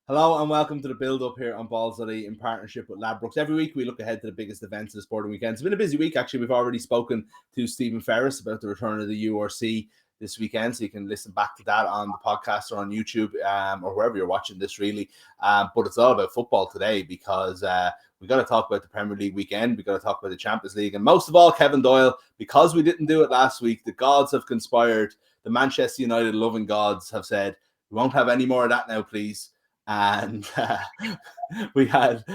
Hello and welcome to the build-up here on Ballsy in partnership with Ladbrokes. Every week we look ahead to the biggest events of the sporting weekend. It's been a busy week, actually. We've already spoken to Stephen Ferris about the return of the URC this weekend, so you can listen back to that on the podcast or on YouTube or wherever you're watching this, really. But it's all about football today because we got to talk about the Premier League weekend. We got to talk about the Champions League. And most of all, Kevin Doyle, because we didn't do it last week, the gods have conspired. The Manchester United loving gods have said, we won't have any more of that now, please. And we had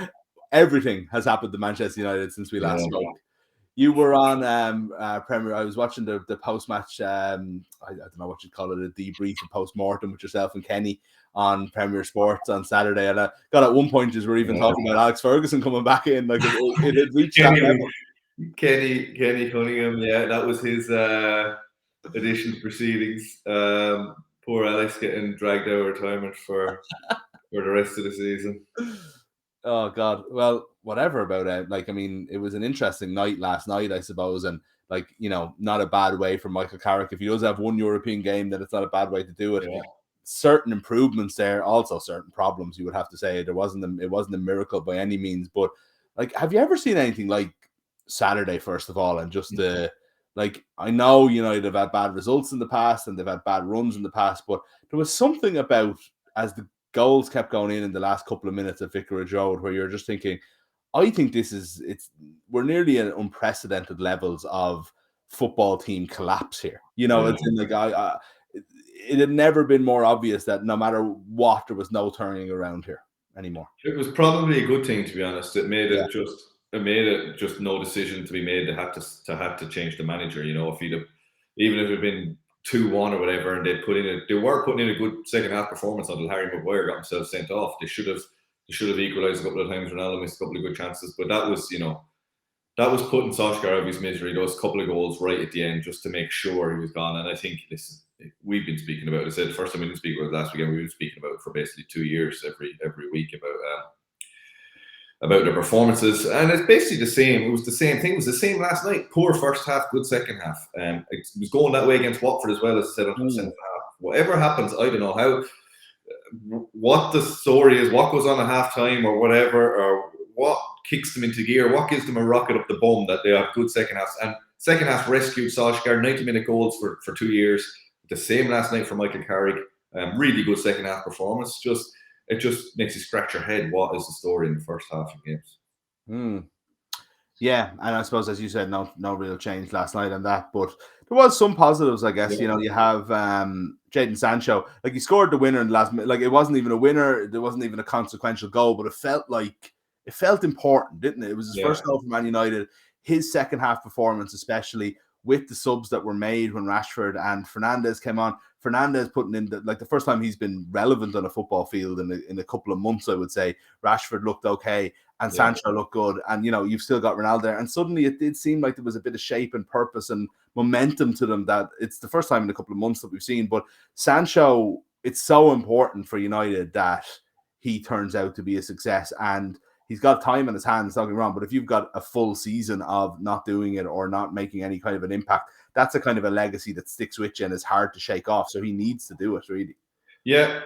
everything has happened to Manchester United since we last spoke. You were on Premier. I was watching the post-match. I don't know what you'd call it, a debrief or post-mortem with yourself and Kenny on Premier Sports on Saturday. And I got at one point, just we're even talking about Alex Ferguson coming back in, like it had reached that level. Kenny Cunningham, yeah, that was his addition to proceedings. Poor Alex getting dragged out of retirement for the rest of the season. Oh God! Well, whatever about it. Like, I mean, it was an interesting night last night, I suppose, and like, you know, not a bad way for Michael Carrick. If he does have one European game, then it's not a bad way to do it. Yeah. Certain improvements there, also certain problems. You would have to say it wasn't a miracle by any means. But like, have you ever seen anything like Saturday? First of all, and just like, I know United have had bad results in the past and they've had bad runs in the past, but there was something about as the goals kept going in the last couple of minutes at Vicarage Road where you're just thinking, I think we're nearly at unprecedented levels of football team collapse here. You know, it's in like it had never been more obvious that no matter what, there was no turning around here anymore. It was probably a good thing, to be honest. It made it just no decision to be made. They had to change the manager. You know, even if it had been 2-1 or whatever, and they were putting in a good second half performance until Harry Maguire got himself sent off. They should have equalised a couple of times. Ronaldo missed a couple of good chances, but that was putting Solskjaer out of his misery. Those couple of goals right at the end just to make sure he was gone. And I think, listen, we've been speaking about it. I said the first time we didn't speak about it last weekend. We've been speaking about it for basically 2 years every week about their performances, and it's basically the same. It was the same thing. It was the same last night. Poor first half, good second half. It was going that way against Watford as well, as I said, until the second half. Whatever happens, I don't know what the story is, what goes on at half time or whatever, or what kicks them into gear, what gives them a rocket up the bum that they have good second halves. And second half rescued Solskjaer, 90-minute goals for 2 years. The same last night for Michael Carrick. Really good second half performance. It just makes you scratch your head. What is the story in the first half of games? Yeah, and I suppose, as you said, no real change last night on that, but there was some positives, I guess. Yeah. You know, you have Jadon Sancho. Like, he scored the winner in the last minute. Like, it wasn't even a winner. There wasn't even a consequential goal, but it felt important, didn't it? It was his first goal for Man United. His second half performance, especially with the subs that were made when Rashford and Fernandes came on. Fernandes putting in the first time he's been relevant on a football field in a couple of months, I would say. Rashford looked okay and Sancho looked good. And, you know, you've still got Ronaldo there. And suddenly it did seem like there was a bit of shape and purpose and momentum to them that it's the first time in a couple of months that we've seen. But Sancho, it's so important for United that he turns out to be a success. And he's got time in his hands, don't get me wrong, but if you've got a full season of not doing it or not making any kind of an impact, that's a kind of a legacy that sticks with you and is hard to shake off. So he needs to do it, really. Yeah,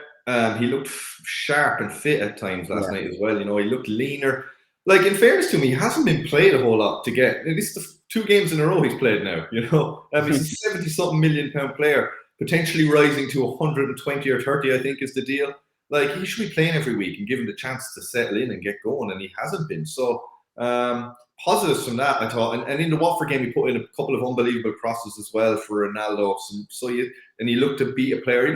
he looked sharp and fit at times last night as well. You know, he looked leaner. Like, in fairness to him, he hasn't been played a whole lot to get. This is the 2 games in a row he's played now, you know. He's a 70-something million pound player, potentially rising to 120 or 30, I think, is the deal. Like, he should be playing every week and given the chance to settle in and get going, and he hasn't been. So, positives from that, I thought. And in the Watford game, he put in a couple of unbelievable crosses as well for Ronaldo. And he looked to be a player. He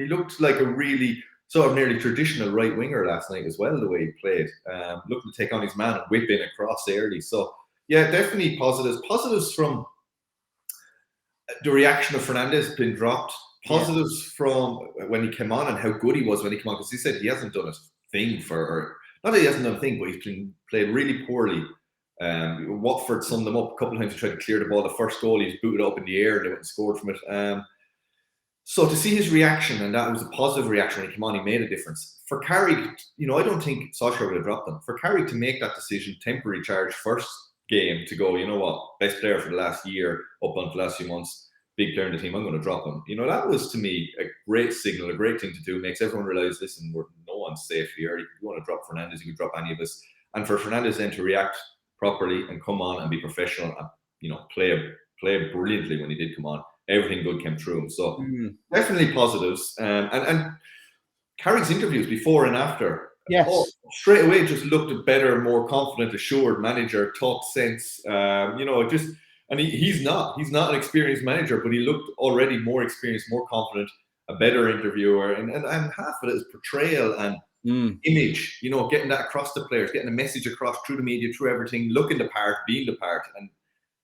looked like a really sort of nearly traditional right winger last night as well, the way he played. Looking to take on his man and whip in across early. So, yeah, definitely positives. Positives from the reaction of Fernandes being dropped. Positives from when he came on and how good he was when he came on, because he said he hasn't done a thing not that he hasn't done a thing, but he's played really poorly. Watford summed them up a couple of times. He tried to clear the ball. The first goal, he was booted up in the air and they went and scored from it. So to see his reaction, and that was a positive reaction when he came on, he made a difference. For Carrick, you know, I don't think Solskjaer would have dropped him. For Carrick to make that decision, temporary charge, first game, to go, you know what, best player for the last year, up until the last few months, big player in the team, I'm going to drop him. You know, that was to me a great signal, a great thing to do. Makes everyone realize, listen, no one's safe here. If you want to drop Fernandes, you can drop any of us. And for Fernandes then to react properly and come on and be professional and, you know, play brilliantly when he did come on, everything good came through him. So definitely positives. And Carrick's interviews before and after, straight away just looked a better, more confident, assured manager, talked sense. You know, just, and he's not an experienced manager, but he looked already more experienced, more confident, a better interviewer, and half of it is portrayal and image. You know, getting that across to players, getting the message across through the media, through everything, looking the part, being the part,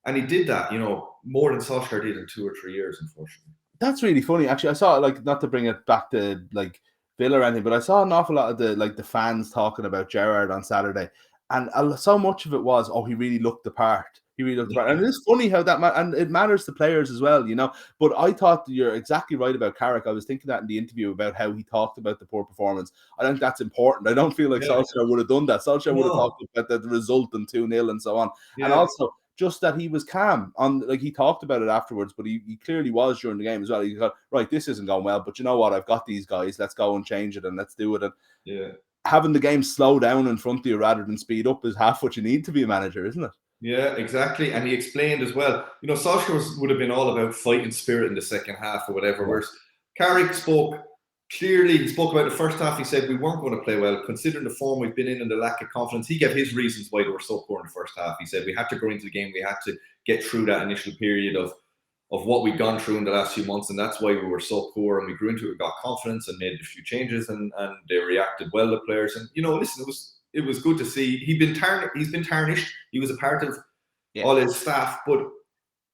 and he did that. You know, more than Solskjaer did in 2 or 3 years, unfortunately. That's really funny. Actually, I saw, like, not to bring it back to like Villa or anything, but I saw an awful lot of the fans talking about Gerrard on Saturday, and so much of it was, he really looked the part. He really looked the part. And it is funny how that and it matters to players as well, you know. But I thought you're exactly right about Carrick. I was thinking that in the interview about how he talked about the poor performance. I think that's important. I don't feel like Solskjaer would have done that. Solskjaer would have talked about the result and 2-0 and so on. And also just that he was calm on, like, he talked about it afterwards, but he clearly was during the game as well. He thought, right, this isn't going well, but you know what? I've got these guys. Let's go and change it and let's do it. And having the game slow down in front of you rather than speed up is half what you need to be a manager, isn't it? Yeah, exactly. And he explained as well, you know, Solskjaer would have been all about fighting spirit in the second half or whatever. Whereas Carrick spoke clearly. He spoke about the first half. He said we weren't going to play well, considering the form we've been in and the lack of confidence. He gave his reasons why they were so poor in the first half. He said we had to go into the game. We had to get through that initial period of what we'd gone through in the last few months, and that's why we were so poor. And we grew into it, got confidence, and made a few changes, and they reacted well, the players. And, you know, listen, it was good to see. He's been tarnished. He was a part of all his staff, but,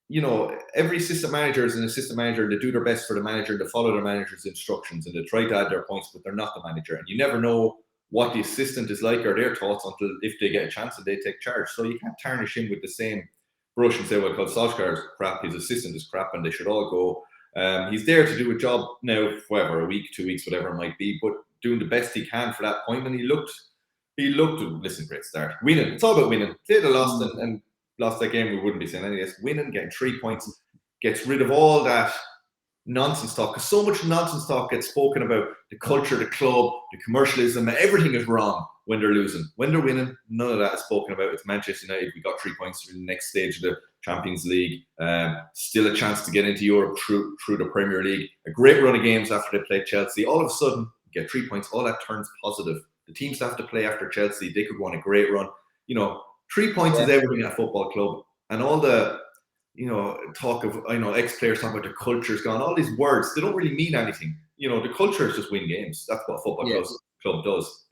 you know, every assistant manager is an assistant manager, and they do their best for the manager, they follow the manager's instructions, and they try to add their points, but they're not the manager. And you never know what the assistant is like or their thoughts until if they get a chance and they take charge. So you can't tarnish him with the same brush and say, well, because Solskjaer is crap, his assistant is crap, and they should all go. He's there to do a job now, whatever, a week, 2 weeks, whatever it might be, but doing the best he can for that point. And he looked, listen, great start. Winning. It's all about winning. If they'd have lost and lost that game, we wouldn't be saying any of this. Winning, getting 3 points, gets rid of all that nonsense talk. Because so much nonsense talk gets spoken about the culture, the club, the commercialism, everything is wrong when they're losing. When they're winning, none of that is spoken about. It's Manchester United. We got 3 points through the next stage of the Champions League. Still a chance to get into Europe through the Premier League. A great run of games after they played Chelsea. All of a sudden, get 3 points. All that turns positive. The teams have to play after Chelsea. They could go on a great run. You know, 3 points is everything at a football club. And all the, you know, talk of, you know, ex-players talking about the culture's gone. All these words, they don't really mean anything. You know, the culture is just win games. That's what a football club does.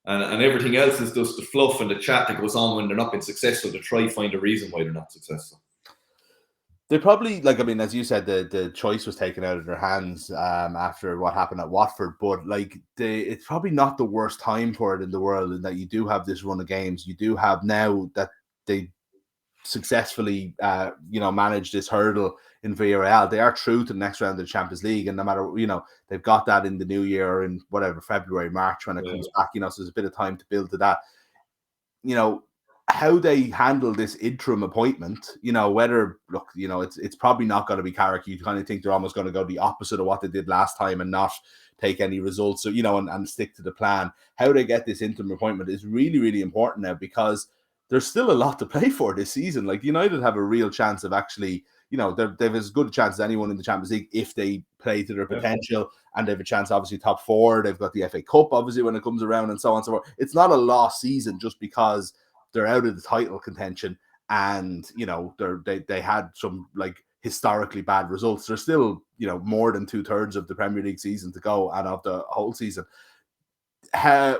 And everything else is just the fluff and the chat that goes on when they're not being successful to try find a reason why they're not successful. They probably, like, I mean, as you said, the choice was taken out of their hands after what happened at Watford, but like it's probably not the worst time for it in the world, in that you do have this run of games. You do have now that they successfully managed this hurdle in Villarreal. They are through to the next round of the Champions League, and no matter, you know, they've got that in the new year or in whatever, February, March, when it comes back, you know, so there's a bit of time to build to that. You know, how they handle this interim appointment, you know, whether, look, you know, it's probably not going to be Carrick. You kind of think they're almost going to go the opposite of what they did last time and not take any results, so, you know, and stick to the plan. How they get this interim appointment is really, really important now, because there's still a lot to play for this season. Like, United have a real chance of actually, you know, they've as good a chance as anyone in the Champions League if they play to their potential, and they have a chance, obviously, top four. They've got the FA Cup, obviously, when it comes around, and so on and so forth. It's not a lost season just because they're out of the title contention, and, you know, they had some, like, historically bad results. There's still, you know, more than 2/3 of the Premier League season to go, and of the whole season. How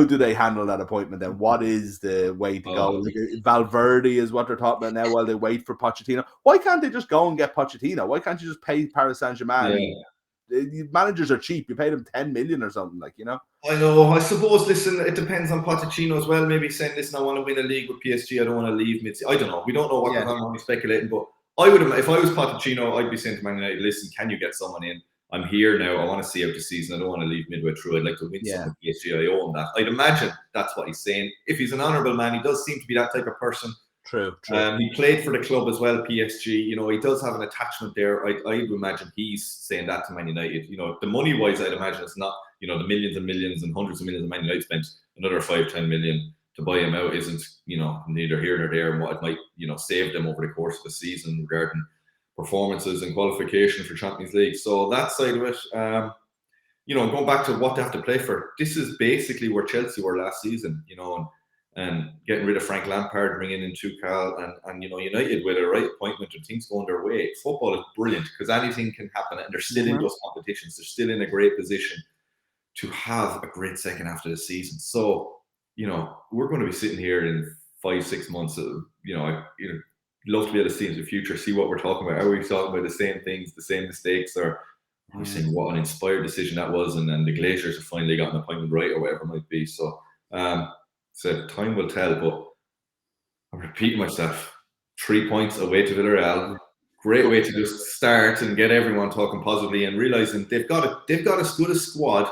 do they handle that appointment then? What is the way to go? Like, Valverde is what they're talking about now while they wait for Pochettino. Why can't they just go and get Pochettino? Why can't you just pay Paris Saint Germain? Managers are cheap. You pay them 10 million or something, like, you know. I know. I suppose, listen, it depends on Pochettino as well. Maybe saying, listen, I want to win a league with PSG. I don't want to leave mid. I don't know. We don't know what goes on. I'm speculating, but I would have, if I was Pochettino, I'd be saying to Man United, listen, can you get someone in? I'm here now. I want to see out the season. I don't want to leave midway through. I'd like to win some with PSG. I own that. I'd imagine that's what he's saying. If he's an honourable man, he does seem to be that type of person. True. He played for the club as well, PSG. You know, he does have an attachment there. I would imagine he's saying that to Man United. You know, the money-wise, I'd imagine it's not, you know, the millions and millions and hundreds of millions of Man United spent another 5-10 million to buy him out isn't, you know, neither here nor there, and what it might, you know, save them over the course of the season regarding performances and qualification for Champions League. So that side of it, you know, going back to what they have to play for, this is basically where Chelsea were last season, you know, and getting rid of Frank Lampard, bringing in Tuchel, and you know, United with a right appointment and things going their way. Football is brilliant because anything can happen, and they're still in those competitions. They're still in a great position to have a great second half of the season. So, you know, we're going to be sitting here in 5-6 months. You know, love to be able to see into the future, see what we're talking about. Are we talking about the same things, the same mistakes, or are we saying what an inspired decision that was, and then the Glaciers have finally got an appointment right, or whatever it might be. So, so time will tell, but I'm repeating myself. 3 points away to Villarreal. Great way to just start and get everyone talking positively and realizing they've got as good a squad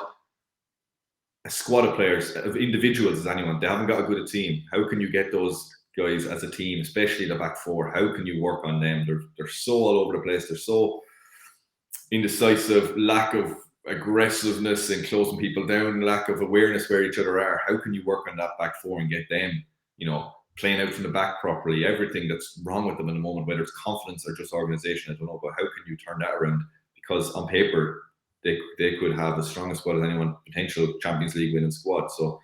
of players, of individuals as anyone. They haven't got a good team. How can you get those guys as a team, especially the back four? How can you work on them? They're so all over the place. They're so indecisive, lack of aggressiveness and closing people down, lack of awareness where each other are. How can you work on that back four and get them, you know, playing out from the back properly? Everything that's wrong with them in the moment, whether it's confidence or just organization, I don't know, but how can you turn that around? Because on paper, they could have as strong a squad as anyone, potential Champions League winning squad. So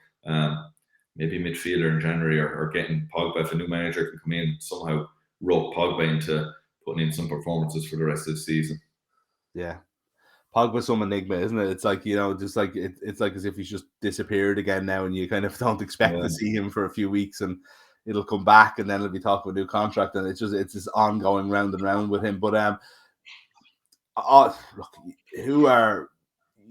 maybe midfielder in January, or getting Pogba, if a new manager can come in, somehow rope Pogba into putting in some performances for the rest of the season. Yeah. Pogba's some enigma, isn't it? It's like, you know, just like it's like as if he's just disappeared again now, and you kind of don't expect to see him for a few weeks, and it'll come back, and then it'll be talking about a new contract, and it's this ongoing round and round with him. But look, who are,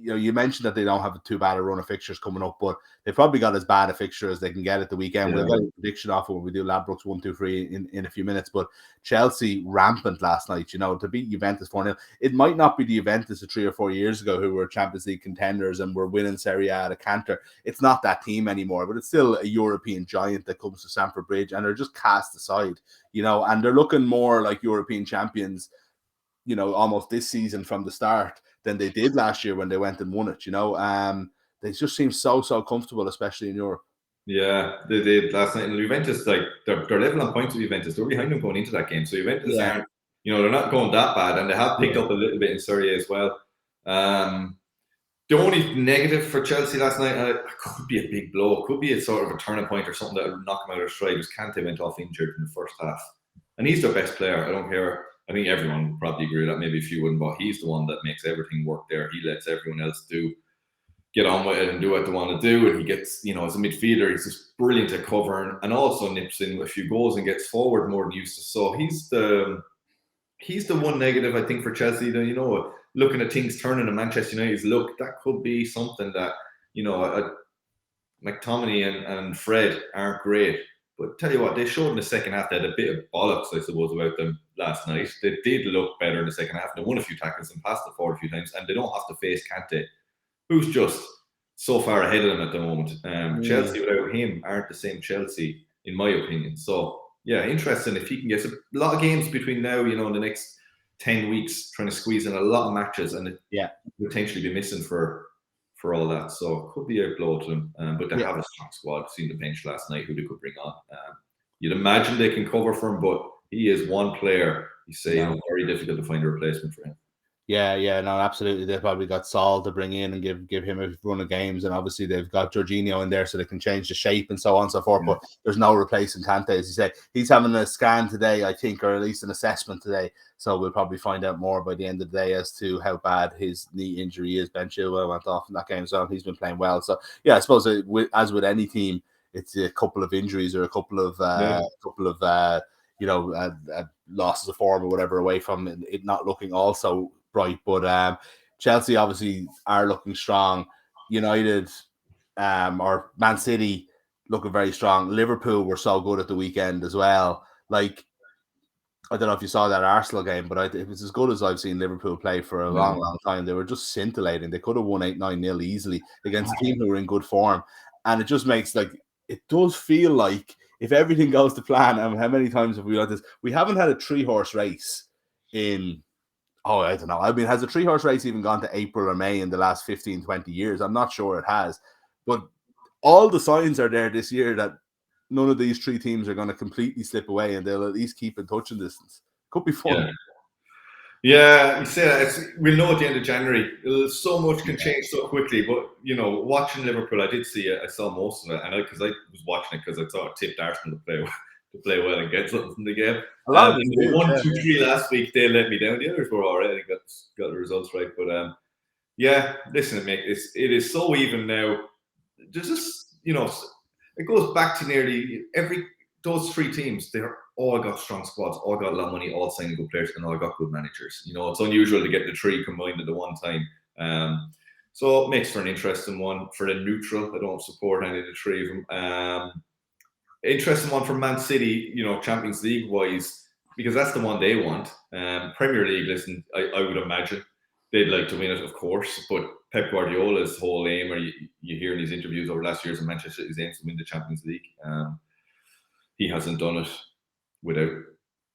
you know, you mentioned that they don't have too bad a run of fixtures coming up, but they've probably got as bad a fixture as they can get at the weekend. We'll get a prediction off when we do Ladbrokes 1, 2, 3 in a few minutes. But Chelsea rampant last night, you know, to beat Juventus 4-0. It might not be the Juventus of 3 or 4 years ago who were Champions League contenders and were winning Serie A at a canter. It's not that team anymore, but it's still a European giant that comes to Stamford Bridge, and they're just cast aside, you know, and they're looking more like European champions, you know, almost this season from the start than they did last year when they went and won it, you know. They just seem so comfortable, especially in Europe. Yeah, they did last night. And Juventus, like, they're level on points with Juventus. They're behind them going into that game. So Juventus aren't, you know, they're not going that bad, and they have picked up a little bit in Serie A as well. The only negative for Chelsea last night, could be a big blow, could be a sort of a turning point or something that would knock them out of stride, was Kante went off injured in the first half. And he's their best player. I don't care. I think everyone would probably agree with that. Maybe a few wouldn't, but he's the one that makes everything work there. He lets everyone else get on with it and do what they want to do. And he gets, you know, as a midfielder, he's just brilliant at covering, and also nips in a few goals and gets forward more than used to. So he's the one negative, I think, for Chelsea. You know, looking at things turning in Manchester United's look, that could be something that, you know, McTominay and Fred aren't great. But tell you what, they showed in the second half they had a bit of bollocks, I suppose, about them last night. They did look better in the second half. They won a few tackles and passed the forward a few times, and they don't have to face Kante, who's just so far ahead of them at the moment. Chelsea without him aren't the same Chelsea, in my opinion. So, yeah, interesting if he can get a lot of games between now, you know, in the next 10 weeks, trying to squeeze in a lot of matches, and potentially be missing for all that. So it could be a blow to them. But they have a strong squad. Seen the bench last night, who they could bring on. You'd imagine they can cover for him, but he is one player. You say, you know, very difficult to find a replacement for him. Yeah, no, absolutely. They've probably got Saul to bring in and give him a run of games, and obviously they've got Jorginho in there so they can change the shape and so on and so forth. But there's no replacing Kante, as you say. He's having a scan today, I think, or at least an assessment today. So we'll probably find out more by the end of the day as to how bad his knee injury is. Ben Chilwell went off in that game, so he's been playing well. So yeah, I suppose as with any team, it's a couple of injuries or a couple of losses of form or whatever away from it not looking also bright. But Chelsea obviously are looking strong. United or Man City looking very strong. Liverpool were so good at the weekend as well. Like, I don't know if you saw that Arsenal game, but it was as good as I've seen Liverpool play for a long time. They were just scintillating. They could have won 8-9-0 easily against a team who were in good form. And it just makes, like, it does feel like if everything goes to plan, and how many times have we had this? We haven't had a 3-horse race in, I don't know. I mean, has a 3-horse race even gone to April or May in the last 15, 20 years? I'm not sure it has. But all the signs are there this year that none of these 3 teams are going to completely slip away, and they'll at least keep in touching distance. Could be fun. Yeah, you say that. We'll know at the end of January. So much can change so quickly. But, watching Liverpool, I did see it. I saw most of it. And because I was watching it because I thought I tipped Arsenal to play well and get something from the game. A lot of them they did, won 2-3 last week. They let me down. The others were all right. I think got the results right. But, listen, Mick, it is so even now. There's just, it goes back to nearly those 3 teams. They're all got strong squads, all got a lot of money, all signing good players, and all got good managers. It's unusual to get the 3 combined at the one time. So it makes for an interesting one. For the neutral, I don't support any of the 3 of them. Interesting one for Man City, Champions League wise, because that's the one they want. Premier League, listen, I would imagine they'd like to win it, of course, but Pep Guardiola's whole aim, or you hear in his interviews over the last years in Manchester, his aim to win the Champions League. He hasn't done it without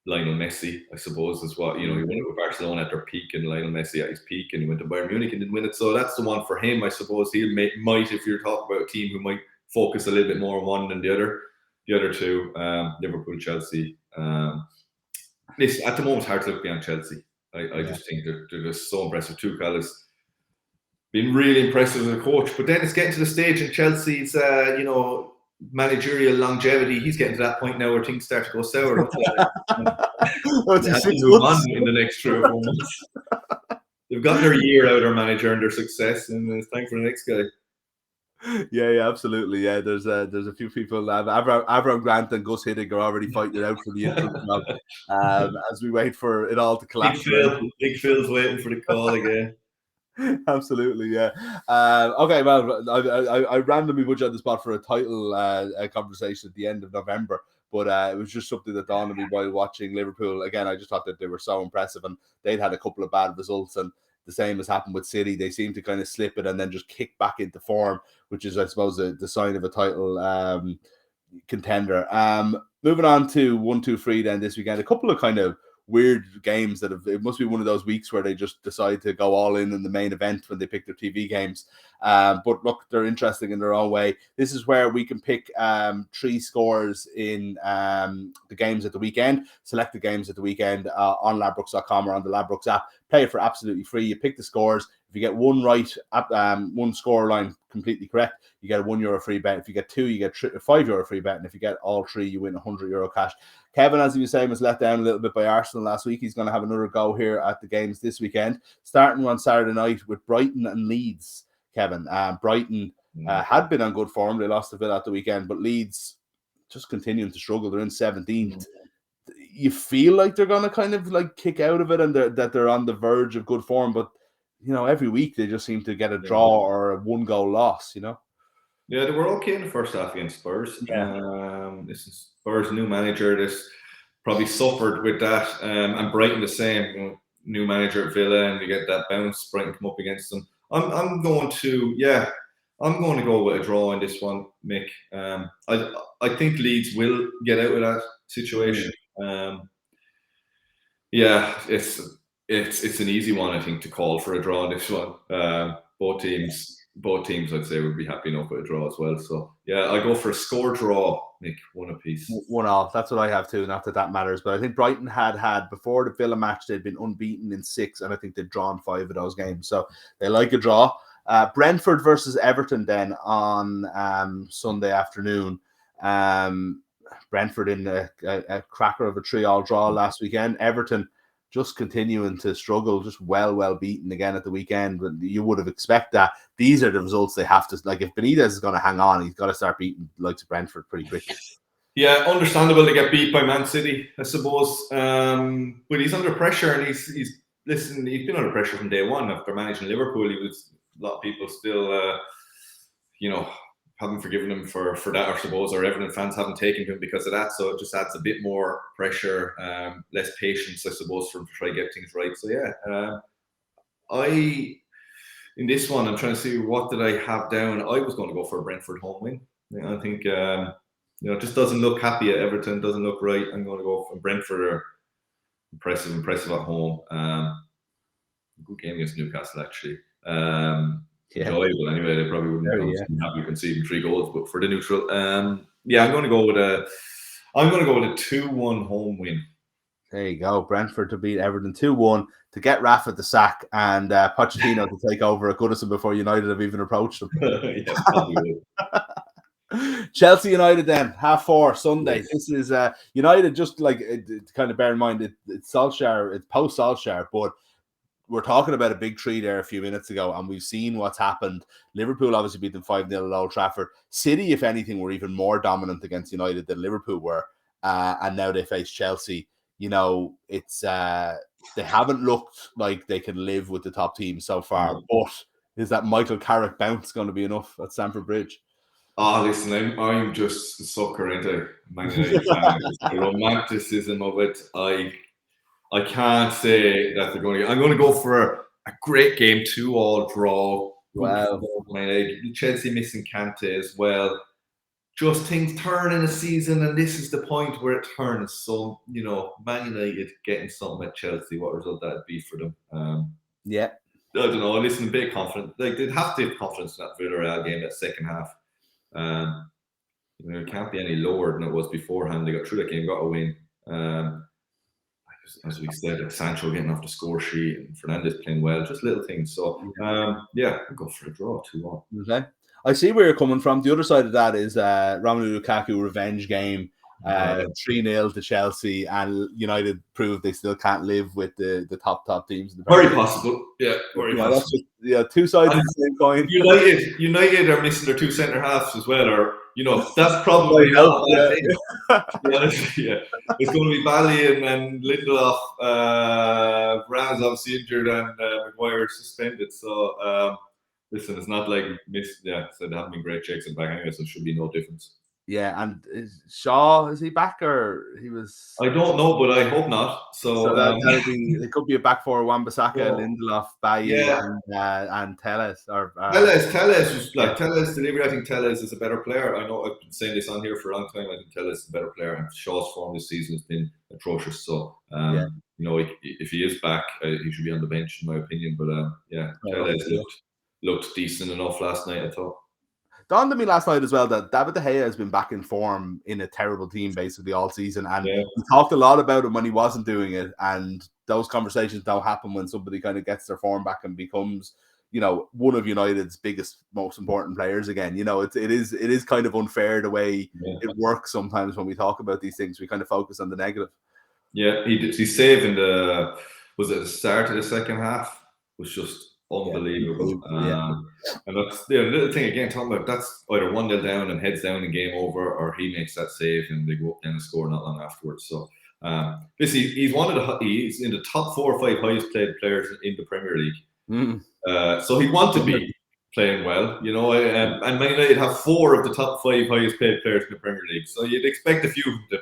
Lionel Messi, I suppose, is what, he won it with Barcelona at their peak, and Lionel Messi at his peak, and he went to Bayern Munich and didn't win it. So that's the one for him, I suppose. He might, if you're talking about a team who might focus a little bit more on one than the other. The other 2, Liverpool, Chelsea. Listen, at the moment, it's hard to look beyond Chelsea. I just think they're just so impressive. Tuchel has been really impressive as a coach, but then it's getting to the stage in Chelsea's, managerial longevity. He's getting to that point now where things start to go sour. It's have to move on in the next 3 or 4 months. They've got their year out, our manager, and their success, and it's time for the next guy. Yeah, absolutely. Yeah, there's a few people. Avram Grant and Gus Hiddink are already fighting it out for the interim job, as we wait for it all to collapse. Big Phil's waiting for the call again. Absolutely, yeah. Okay, well, I randomly put you on the spot for a title conversation at the end of November, but it was just something that dawned on me while watching Liverpool. Again, I just thought that they were so impressive, and they'd had a couple of bad results, and the same has happened with City. They seem to kind of slip it and then just kick back into form, which is, I suppose, the sign of a title contender. Moving on to 1-2-3 then this weekend. A couple of kind of weird games it must be one of those weeks where they just decide to go all in the main event when they pick their TV games. But look, they're interesting in their own way. This is where we can pick 3 scores in the games at the weekend, select the games at the weekend on Ladbrokes.com or on the Ladbrokes app. Play it for absolutely free. You pick the scores. If you get one right, one score line completely correct, you get a €1 free bet. If you get 2, you get a €5 free bet. And if you get all 3, you win €100 cash. Kevin, as he was saying, was let down a little bit by Arsenal last week. He's going to have another go here at the games this weekend, starting on Saturday night with Brighton and Leeds. Kevin, Brighton had been on good form. They lost to Villa at the weekend, but Leeds just continuing to struggle. They're in 17th. You feel like they're going to kind of like kick out of it, and that they're on the verge of good form, but every week they just seem to get a draw or a 1-goal loss, Yeah, they were okay in the first half against Spurs. This is Spurs' new manager. This probably suffered with that. And Brighton the same. New manager at Villa, and you get that bounce. Brighton come up against them. I'm going to go with a draw in this one, Mick. I think Leeds will get out of that situation. It's an easy one, I think, to call for a draw in this one. Both teams, I'd say, would be happy enough with a draw as well. So, yeah, I go for a score draw, Nick, 1 apiece. 1-1. That's what I have too. Not that matters, but I think Brighton had before the Villa match, they'd been unbeaten in 6, and I think they'd drawn 5 of those games. So they like a draw. Brentford versus Everton then on Sunday afternoon. Brentford in a cracker of a 3-3 draw last weekend. Everton just continuing to struggle, just well beaten again at the weekend. But you would have expected that. These are the results they have to, like, if Benitez is going to hang on, he's got to start beating the likes of Brentford pretty quickly. Yeah, understandable to get beat by Man City, I suppose. But he's under pressure, and he's been under pressure from day one. After managing Liverpool, a lot of people still, haven't forgiven him for that, I suppose, or Everton fans haven't taken him because of that. So it just adds a bit more pressure, less patience, I suppose, for him to try to get things right. So yeah, in this one, I'm trying to see what did I have down. I was going to go for a Brentford home win. I think it just doesn't look happy at Everton. Doesn't look right. I'm going to go for Brentford. Are impressive at home. Good game against Newcastle, actually. Enjoyable anyway. They probably wouldn't be happy conceding 3 goals, but for the neutral, I'm going to go with a 2-1 home win. There you go. Brentford to beat Everton 2-1 to get Rafa the sack and Pochettino to take over at Goodison before United have even approached them. Chelsea United then, 4:30 Sunday. Yes. This is United, just like kind of bear in mind it's Solskjaer, it's post-Solskjaer, but we're talking about a big three there a few minutes ago, and we've seen what's happened. Liverpool obviously beat them 5-0 at Old Trafford. City, if anything, were even more dominant against United than Liverpool were, and now they face Chelsea. It's they haven't looked like they can live with the top team so far, but is that Michael Carrick bounce going to be enough at Stamford Bridge? Oh, listen, I'm just a sucker into Man United fans. The romanticism of it, I can't say that they're going to. I'm going to go for a great game, 2-2 draw. Wow. Chelsea missing Kante as well. Just things turn in a season, and this is the point where it turns. So, Man United getting something at Chelsea, what result that'd be for them? I don't know. Listen, a bit confident. Like, they'd have to have confidence in that Villarreal game, that second half. It can't be any lower than it was beforehand. They got through that game, got a win. As we said, Sancho getting off the score sheet and Fernandes playing well, just little things. So, I'll go for a draw, 2-1. Okay. I see where you're coming from. The other side of that is Romelu Lukaku revenge game, 3-0 to Chelsea, and United proved they still can't live with the top teams. Very possible. Yeah, very possible. Two sides of the same coin. United are missing their 2 centre halves as well, or that's probably not a bad thing. To be honest, it's going to be Bally and Lindelof. Brown's obviously injured and Maguire suspended. So listen, it's not like so they haven't been great checks in back anyway, so it should be no difference. Yeah, and is he back or he was? I don't know, but I hope not. So it could be a back four: Wan-Bissaka, Lindelof, Bailly, and Telles. Telles delivery. I think Telles is a better player. I know I've been saying this on here for a long time. I think Telles is a better player, and Shaw's form this season has been atrocious. So if he is back, he should be on the bench in my opinion. But Telles looked decent enough last night, I thought. Dawned on me last night as well that David De Gea has been back in form in a terrible team basically all season, and we talked a lot about him when he wasn't doing it, and those conversations don't happen when somebody kind of gets their form back and becomes one of United's biggest, most important players again. It is kind of unfair the way it works sometimes when we talk about these things. We kind of focus on the negative. Yeah, he saved in the start of the second half was just unbelievable. And that's the little thing again, talking about that's either 1-0 down and heads down and game over, or he makes that save and they go up and score not long afterwards. So he's he's in the top 4 or 5 highest paid players in the Premier League. So he'd want to be playing well, and Man United have 4 of the top 5 highest paid players in the Premier League. So you'd expect a few of them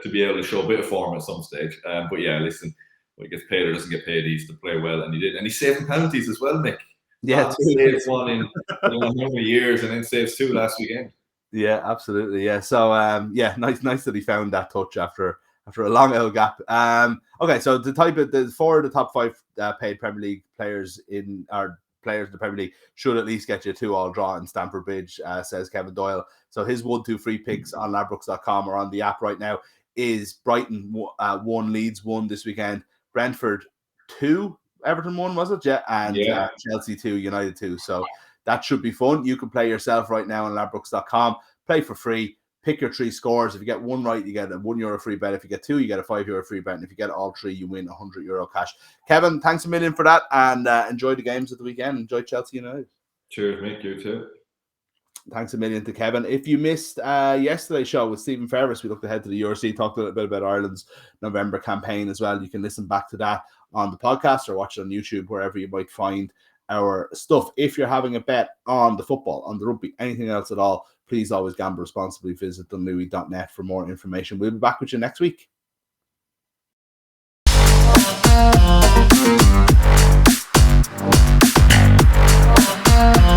to be able to show a bit of form at some stage. But listen, when he gets paid or doesn't get paid, he's to play well, and he did. And he's saving penalties as well, Mick. Yeah, saves one in how many years, and then saves 2 last weekend. Yeah, absolutely. Yeah, so nice that he found that touch after a long old gap. Okay, so the 4 of the top 5 paid Premier League players in the Premier League should at least get you a 2-2 draw in Stamford Bridge, says Kevin Doyle. So his 1-2 free picks on Ladbrokes.com or on the app right now is Brighton 1, Leeds 1 this weekend. Brentford 2, Everton 1, was it? And Chelsea 2, United 2. So that should be fun. You can play yourself right now on Ladbrokes.com. Play for free. Pick your 3 scores. If you get 1 right, you get a €1 free bet. If you get 2, you get a €5 free bet. And if you get all 3, you win €100 cash. Kevin, thanks a million for that, and enjoy the games of the weekend. Enjoy Chelsea United. Cheers, mate. You too. Thanks a million to Kevin. If you missed yesterday's show with Stephen Ferris, we looked ahead to the URC, talked a little bit about Ireland's November campaign as well. You can listen back to that on the podcast or watch it on YouTube, wherever you might find our stuff. If you're having a bet on the football, on the rugby, anything else at all, please always gamble responsibly. Visit dunlewy.net for more information. We'll be back with you next week.